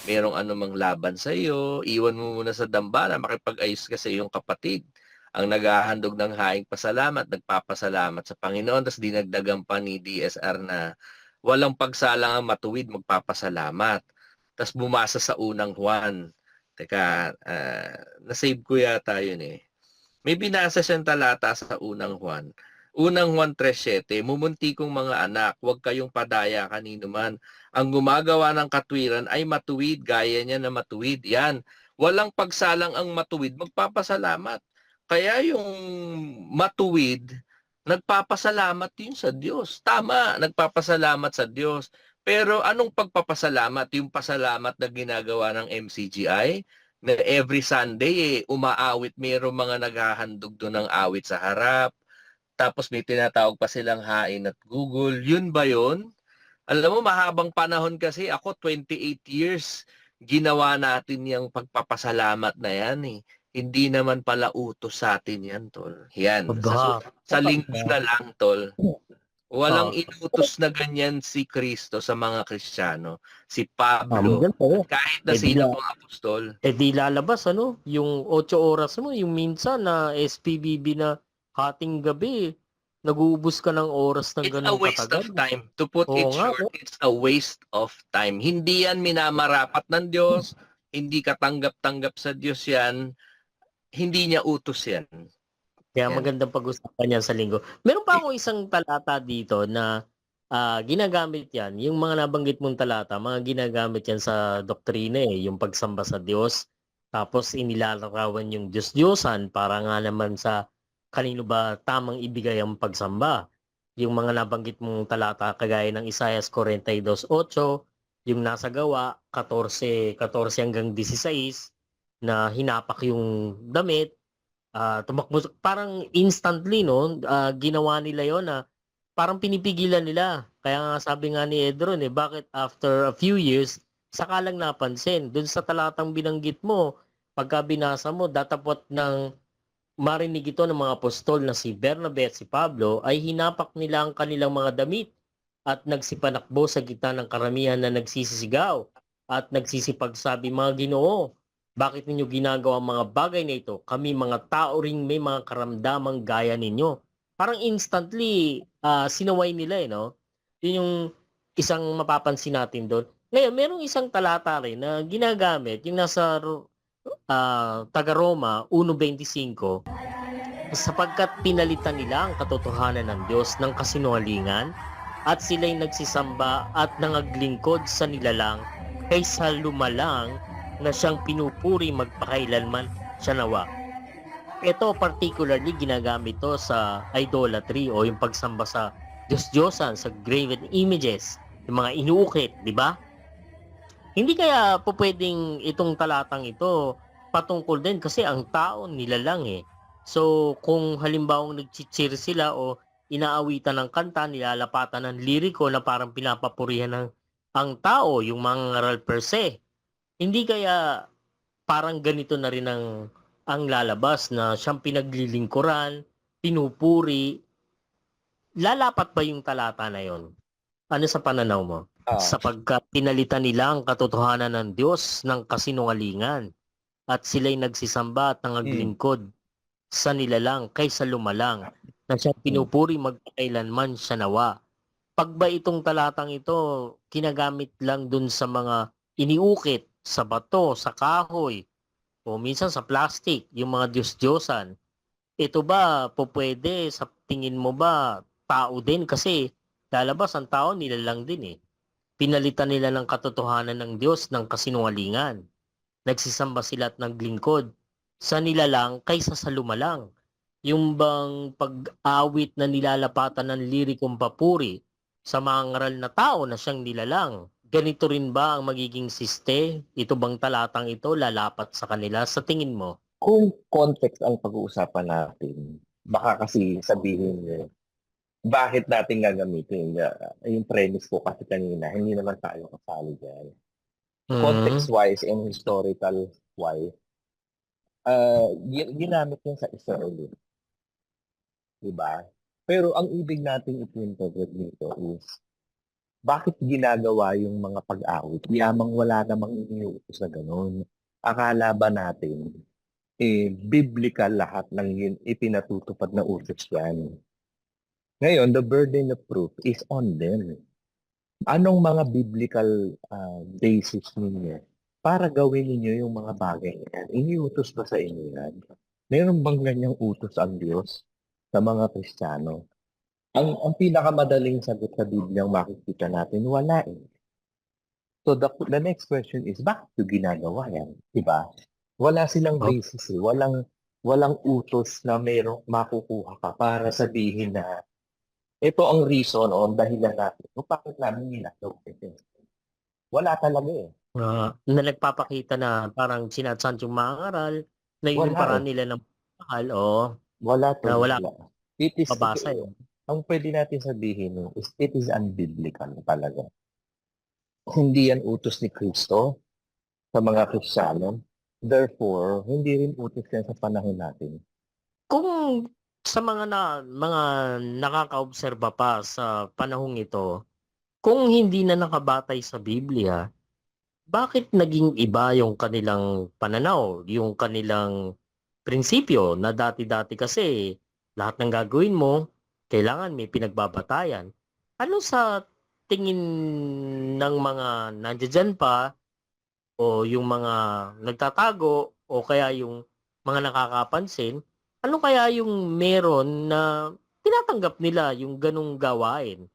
merong anumang laban sa iyo, iwan mo muna sa dambana, makipag-ayos ka sa iyong kapatid. Ang naghahandog ng haing pasalamat, nagpapasalamat sa Panginoon, ta's dinagdagan pa ni DSR na walang pagsalang ang matuwid, magpapasalamat. Ta's bumasa sa unang Juan. Teka, na-save ko yata yun eh. May binasa siyang talata sa unang Juan. Unang Juan 3:7, mumunti kong mga anak, huwag kayong padaya kanino man. Ang gumagawa ng katwiran ay matuwid, gaya niya na matuwid. Yan. Walang pagsalang ang matuwid, magpapasalamat. Kaya yung matuwid, nagpapasalamat yun sa Diyos. Tama, nagpapasalamat sa Diyos. Pero anong pagpapasalamat? Yung pasalamat na ginagawa ng MCGI? Na every Sunday umaawit, mayroong mga naghahandog doon ng awit sa harap. Tapos may tinatawag pa silang hain at Google. Yun ba yun? Alam mo, mahabang panahon kasi ako, 28 years, ginawa natin yung pagpapasalamat na yan eh. Hindi naman pala utos sa atin yan, tol. Yan. Aba, Sa linggo na lang, tol. Walang ah, inutos na ganyan si Kristo sa mga Kristiyano, si tama Pablo, dyan at po. kahit na Eh di, sino pang apostol. eh di lalabas ano, yung 8 oras mo, yung minsan na SPBB na hating gabi, nag-uubos ka ng oras ng It's a ganong waste katagal. of time. To put Oo it nga, short, no? it's a waste of time. Hindi yan minamarapat ng Diyos, hindi katanggap-tanggap sa Diyos yan, hindi niya utos yan. Kaya Yan. magandang pag-usapan yan sa linggo. Meron pa ako isang talata dito na ginagamit yan. Yung mga nabanggit mong talata, mga ginagamit yan sa doktrina eh, yung pagsamba sa Diyos. Tapos inilalarawan yung Diyos-Diyosan para nga naman sa kanino ba tamang ibigay ang pagsamba. Yung mga nabanggit mong talata kagaya ng Isaiah 42:8, yung nasa gawa 14 hanggang 16 na hinapak yung damit. Tumakbo parang instantly 'no, ginawa nila yon na parang pinipigilan nila. Kaya nga sabi nga ni Edron, eh, bakit after a few years saka lang napansin. Dun sa talatang binanggit mo, pagka binasa mo datapot ng marinig ito ng mga apostol na si Bernabe at si Pablo ay hinapak nila ang kanilang mga damit at nagsipanakbo sa gitna ng karamihan na nagsisisigaw at nagsisipagsabi, mga Ginoo, bakit ninyo ginagawa ang mga bagay na ito? Kami mga tao ring may mga karamdamang gaya ninyo. Parang instantly sinaway nila eh, no? Yun yung isang mapapansin natin doon. Ngayon, merong isang talata rin na ginagamit, yung nasa taga-Roma 1:25, sapagkat pinalitan nila ang katotohanan ng Diyos ng kasinungalingan at sila'y nagsisamba at nangaglingkod sa nilalang kaysa lumalang na siyang pinupuri magpakailanman siya nawa. Ito particularly ginagamit to sa idolatry o yung pagsamba sa Diyos-Diyosan, sa graven images, yung mga inuukit, di ba? Hindi kaya po pwedeng itong talatang ito patungkol din kasi ang tao nilalang eh. So kung halimbawang nag-cheer sila o inaawitan ng kanta, nilalapatan ng liriko na parang pinapapurihan ng ang tao, yung mga ngaral per se. Hindi kaya parang ganito na rin ang lalabas na siyang pinaglilingkuran, pinupuri. Lalapat ba yung talata na yon? Ano sa pananaw mo? Ah, Sapagkat pinalitan nila ang katotohanan ng Diyos ng kasinungalingan at sila'y nagsisamba at hmm, nangaglingkod sa nilalang kaysa lumalang na siyang hmm. pinupuri magpakailanman siya nawa. Pag ba itong talatang ito kinagamit lang dun sa mga iniukit sa bato, sa kahoy, o minsan sa plastic, yung mga Diyos-Diyosan, ito ba po pwede sa tingin mo ba tao din kasi lalabas ang tao nila lang din eh. Pinalitan nila ng katotohanan ng Diyos ng kasinungalingan. Nagsisamba sila at naglingkod sa nilalang kaysa sa lumalang. Yung bang pag-awit na nilalapatan ng lirikong papuri sa mga ngaral na tao na siyang nilalang. Ganito rin ba ang magiging siste? Ito bang talatang ito lalapat sa kanila sa tingin mo? Kung context ang pag-uusapan natin, baka kasi sabihin niyo, bakit natin gagamitin? Yung premise ko kasi kanina, hindi naman tayo kasali dyan. Mm, Context-wise and historical-wise, ginamit yun sa Israel, di ba? Pero ang ibig nating ipinto dito is, Bakit ginagawa yung mga pag-awit? Yamang wala namang iniutos na gano'n. Akala ba natin, biblical lahat ng ipinatutupad na utos yan? Ngayon, the burden of proof is on them. Anong mga biblical basis ninyo para gawin ninyo yung mga bagay na yan? Iniutos ba sa inyo yan? Meron bang ganyang utos ang Diyos sa mga Kristiyano? Ang pinakamadaling sagot sa Biblia ang makikita natin, wala eh. So the next question is, bakit yung ginagawa yan? Diba? Wala silang Oh, basis eh. Walang utos na merong makukuha ka para sabihin na ito ang reason o ang dahilan natin kung bakit namin ginagawa ito. Wala talaga eh. na nagpapakita na parang sinasant yung mga aral, na yun yung Wala eh. paraan nila ng mahal, o Wala na tol, wala wala. mabasa eh. Ang pwede natin sabihin is it is unbiblical talaga. Hindi yan utos ni Kristo sa mga Kristiyano. Therefore, hindi rin utos yan sa panahon natin. Kung sa mga nakakaobserba pa sa panahong ito, kung hindi na nakabatay sa Biblia, bakit naging iba yung kanilang pananaw, yung kanilang prinsipyo na dati-dati kasi lahat ng gagawin mo, kailangan may pinagbabatayan. Ano sa tingin ng mga nandiyan pa o yung mga nagtatago o kaya yung mga nakakapansin, ano kaya yung meron na tinatanggap nila yung ganong gawain?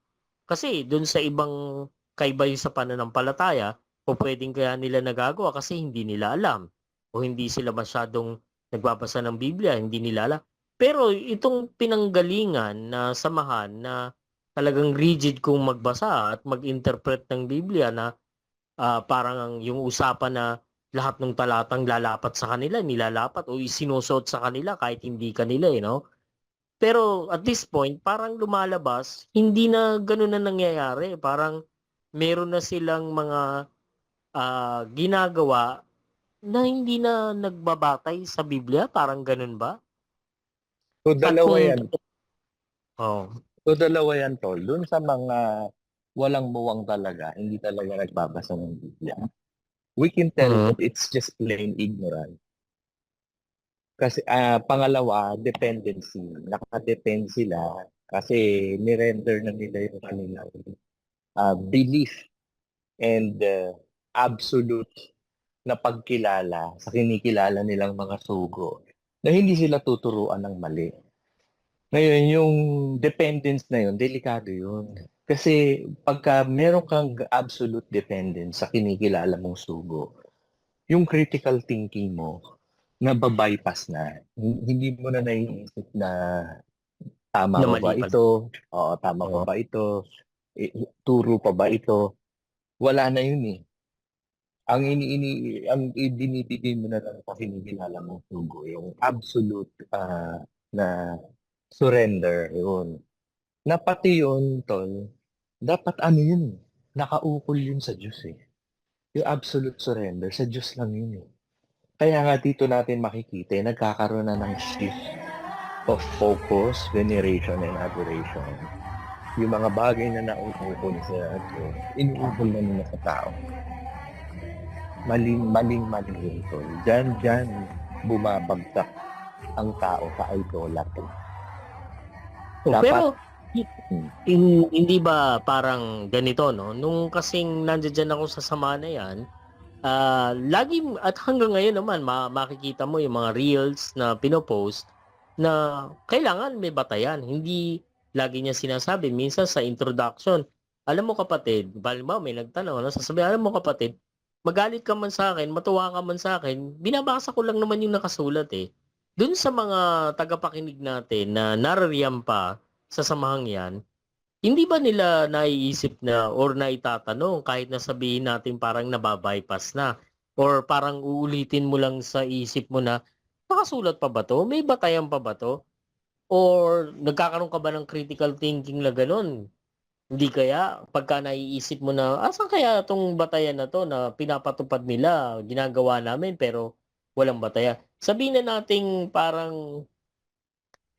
Kasi dun sa ibang kaiba yung sa pananampalataya, o pwedeng kaya nila nagagawa kasi hindi nila alam o hindi sila masyadong nagbabasa ng Biblia, hindi nila alam. Pero itong pinanggalingan na samahan na talagang rigid kung magbasa at mag-interpret ng Biblia na parang yung usapan na lahat ng talatang lalapat sa kanila, nilalapat o isinusuot sa kanila kahit hindi kanila eh, no? Pero at this point, parang lumalabas, hindi na gano'n na nangyayari. Parang meron na silang mga ginagawa na hindi na nagbabatay sa Biblia, parang gano'n ba? So At dalawa kung yan. oh, So dalawa yan tol. Doon sa mga walang muwang talaga, hindi talaga nagbabasa ng Biblia. We can tell mm, that it's just plain ignorant. Kasi pangalawa, dependency. Nakadepend sila kasi nirender na nila yung kanilang belief and absolute na pagkilala sa kinikilala nilang mga sugo na hindi sila tuturuan ng mali. Ngayon, yung dependence na yun, delikado yun. Kasi pagka meron kang absolute dependence sa kinikilala mong sugo, yung critical thinking mo, nababypass na. Hindi mo na naiisip na tama na ba ba mali pala. ito? Oo, tama pa Oo. ba ito? Turo pa ba ito? Wala na yun eh. Ang ibinibigay mo na lang sa kinikilala mong sugo, yung absolute na surrender, yun. Na pati yun, tol, dapat ano yun, nakaukol yun sa Diyos eh. Yung absolute surrender, sa Diyos lang yun eh. Kaya nga dito natin makikita, nagkakaroon na ng shift of focus, veneration, and adoration. Yung mga bagay na nauukol sa Diyos, inuukol na nila sa tao. Maling yun, tol. Diyan bumabagsak ang tao sa idolatry. Oh, Dapat, pero hindi ba parang ganito, no? Nung kasing nandiyan ako sa sama na yan, lagi at hanggang ngayon naman makikita mo yung mga reels na pinopost na kailangan may batayan. Hindi lagi niya sinasabi. Minsan sa introduction, alam mo kapatid, halimbawa may nagtanong, ano, sasabihin, alam mo kapatid, magalit ka man sa akin, matuwa ka man sa akin, binabasa ko lang naman yung nakasulat eh. Dun sa mga tagapakinig natin na naririyan pa sa samahang yan, hindi ba nila naiisip na or naitatanong kahit na sabihin natin parang nababypass na or parang uulitin mo lang sa isip mo na nakasulat pa ba to? May batayan pa ba to? Or nagkakaroon ka ba ng critical thinking na ganun? Hindi kaya pagka naiisip mo na asan kaya tong batayan na to na pinapatupad nila, ginagawa namin pero walang batayan. Sabihin na nating parang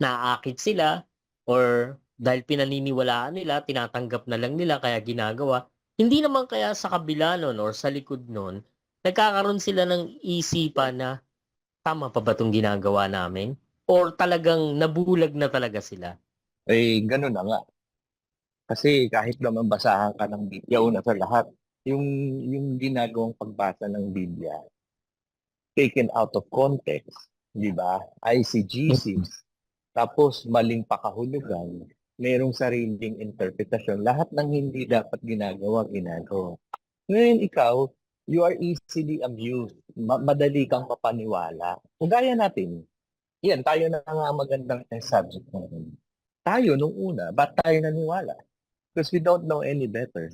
naakit sila or dahil pinaniniwalaan nila, tinatanggap na lang nila kaya ginagawa. Hindi naman kaya sa kabila nun or sa likod nun, nagkakaroon sila ng isipan na tama pa ba 'tong ginagawa namin? Or talagang nabulag na talaga sila? Eh, gano'n na nga. Kasi kahit naman basahan ka ng Biblia, una sa lahat, yung ginagawang pagbasa ng Biblia, taken out of context, di ba? ICGCs, tapos maling pakahulugan, merong sariling interpretasyon. Lahat ng hindi dapat ginagawa, ginagawa. Ngayon ikaw, you are easily amused. Madali kang mapaniwala. Kung gaya natin, yan, tayo na nga magandang test subject natin. Tayo, nung una, ba't tayo naniwala? Because we don't know any better.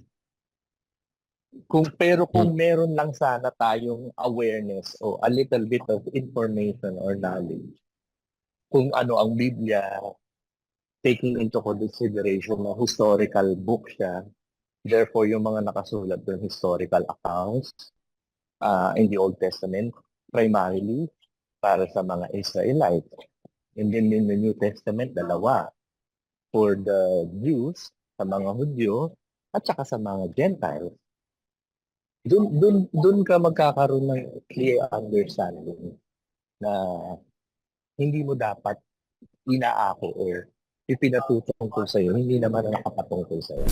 Kung meron lang sana tayong awareness o a little bit of information or knowledge kung ano ang Biblia, taking into consideration na historical book siya, therefore yung mga nakasulat doon historical accounts in the Old Testament, primarily para sa mga Israelites. And then in the New Testament, dalawa, for the Jews, sa mga Hudyo, at saka sa mga Gentiles. Doon ka magkakaroon ng clear understanding na hindi mo dapat inaako or ipinatutungkol sa'yo, hindi naman nakapatungkol sa'yo.